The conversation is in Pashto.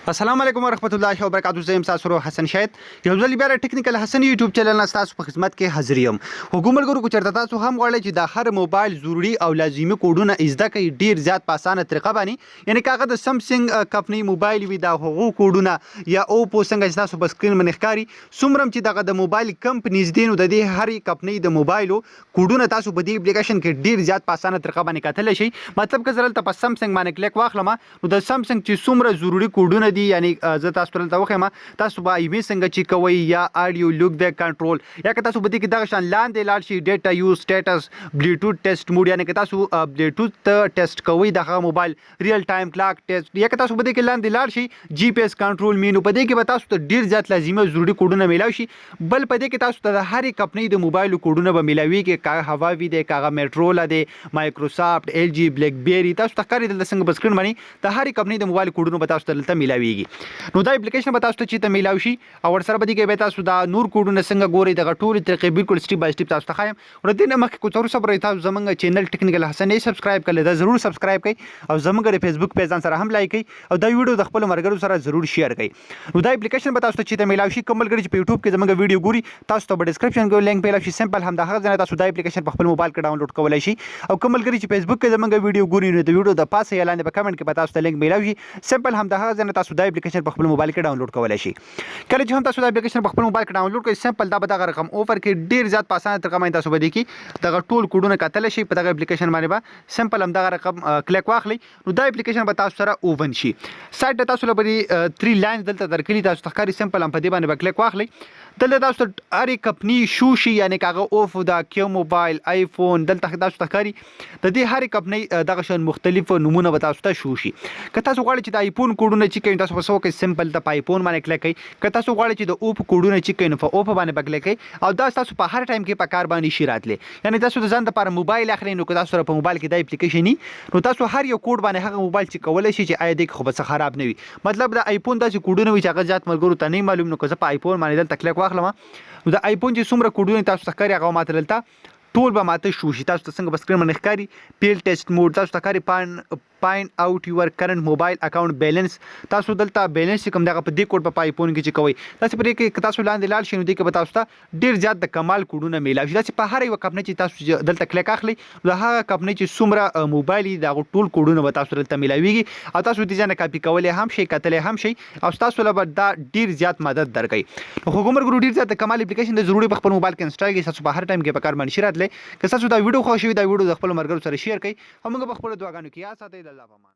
السلام علیکم ورحمۃ اللہ وبرکاتہ. زم تاسو حسن شاهد یو ځل بیا ټیکنیکل حسن یوټیوب چینل تاسو په خدمت کې حاضر یم. حکومت ګورو کو چرته تاسو هم غواړئ چې د هر موبایل ضروری او لازمي کوډونه ازده کوي ډیر زیات په اسانه طریقه باندې، یعنی کاغه د سمسنګ کمپنی موبایل وي دا هغو کوډونه یا اوپو څنګه چې تاسو په سکرین باندې ښکاری سمرم چې دغه د موبایل کمپنیز دین د دې هر کمپنی د موبایلو کوډونه تاسو په دې اپلیکیشن کې ډیر زیات په اسانه طریقه باندې کتلی شي. مطلب که زرل ته په سمسنګ باندې کلیک واخلم نو د سمسنګ چې څومره ضروری کوډونه دي، یعنی زه تاسو ته وخم تاسو به ایمي څنګه چې کوي یا اډیو لوک بیک کنټرول، یا که تاسو به دې کې دغه شان لاندې لاړ شي ډیټا یوز سټیټس بلوټوث ټیسټ موډ، یعنی که تاسو بلوټوث ټیسټ کوي دغه موبایل ریل ټایم کلاک ټیسټ، یا که تاسو به دې کې لاندې لاړ شي جی پی ایس کنټرول مینو، په دې کې به تاسو ته ډیر زیات لازمي او ضروری کوډونه میلاوي شي. بل په دې کې تاسو ته د هرې کمپنۍ د موبایل کوډونه به میلاويږي، کاغه هواوی دی، کاغه میټرولا دی، مایکروسافټ، ال جی، بلیک بیری، تاسو ته کاری د څنګه بسکرین باندې د هرې کمپنۍ د موبایل کوډونه به تاسو ته دلته میلاويږي. نو دا اپلیکیشن به تاسو ته چې ته میلاوي شي او ورسره به دې کې به تاسو دا نور کوډونه څنګه ګورئ دغه ټولې طریقې بالکل سټیپ بای سټیپ تاسو ته ښایم. ور دې نه مخکې کوڅه صبر تاسو زمونږ چینل ټیکنیکل حسن یې سبسکرایب کړئ، دا ضرور سبسکرایب کړئ او زمونږ د فیسبوک پیج سره هم لایک کړئ او دا ویډیو د خپل مرګرو سره ضرور شیر کړئ. نو دا اپلیکیشن به تاسو ته چې ته میلاوي شي کومل کړئ چې په یوټیوب کې زمونږ ویډیو ګوري تاسو ته په ډسکرپشن کې لینک پیلا شي، سمپل هم دا هغه ځای تاسو دا اپلیکیشن په خپل موبایل کې ډاونلوډ کولای شي. او کومل کړئ چې فیسبوک کې زمونږ ویډیو ګوري نو د ویډیو د پاسه یا لاندې په کمنټ کې به تاسو ته لینک میلاوي شي، سمپل هم دا هغه ځای تاسو دا اپلیکیشن په خپل موبایل کې ډاونلوډ کولای شي. کله چې هم تاسو دا اپلیکیشن په خپل موبایل کې ډاونلوډ کړئ سمپل دا به دغه رقم اوفر کې ډیر زیات په اسانه طریقه باندې تاسو به دې کې دغه ټول کوډونه کتلی شي په دغه اپلیکیشن باندې به سمپل هم دغه رقم کلیک واخلئ نو دا اپلیکیشن به تاسو سره اوپن شي. سایډ ته تاسو لپاره 3 لاینز دلته درکلي تاسو ته ښکاري، سمپل هم په دې باندې به کلیک واخلئ. دلته تاسو ته هرې کمپنی شو شي، یعنی کاغه اوفو دا کیو موبایل آیفون دلته تاسو ته ښکاري د دې هرې کمپنی دغه شان مختلف نمونه به تاسو ته شو شي. که تاسو غواړئ چې د آیفون کوډونه چې کوي تاسو په څه وکړئ سمپل د آیفون باندې کلیک کړئ. که تاسو غواړئ چې د اوپو کوډونه چې کوي نو په اوپو باندې به کلیک کړئ او دا تاسو په هر ټایم کې په کار باندې شي راتلی، یعنی تاسو د ځان لپاره موبایل اخلئ نو که تاسو سره په موبایل کې دا اپلیکیشن نو تاسو هر یو کوډ باندې هغه موبایل چې کولی شي چې آیا دې خو به څه خراب نه وي. مطلب د آیفون داسې کوډونه وي چې هغه زیات ملګرو ته نه معلوم، نو که زه په آیفون باندې دلته کلیک واخلم نو د آیفون چې څومره کوډونه تاسو ته ښکاري هغه ماته دلته ټول به ماته شو شي. تاسو ته څنګه په سکرین باندې ښکاري پیل ټیسټ موډ، تاسو ته ښکاري فاین اوټ یور کرنٹ موبایل اکاونٹ بیلنس، تاسو دلته بیلنس چې کوم دغه په دې کوډ په آیفون کې چې کوئ تاسو پرې کې تاسو لاندې لاړ شئ نو دې کې به تاسو ته ډېر زیات د کمال کوډونه میلاوي شي. داسې په هر یوه کمپنۍ چې تاسو دلته کلیک اخلئ د هغه کمپنۍ چې څومره موبایل دي د هغو ټول کوډونه به تاسو دلته میلاویږي او تاسو دې ځای نه کاپي کولی هم شئ، کتلی هم شئ او ستاسو لپاره دا ډېر زیات مدد درکوي. حکومت ګرو ډېر زیات د کمال اپلیکیشن د ضروري په خپل موبایل کې انسټال کړئ، تاسو په هر ټایم کې په کار باندې شي راتلی. که تاسو دا ویډیو خوښ شوي دا ویډیو د خپل ملګرو سره شیر کړئ او موږ په خپلو دعاګانو کې یاد ساتئ. د الله په امان.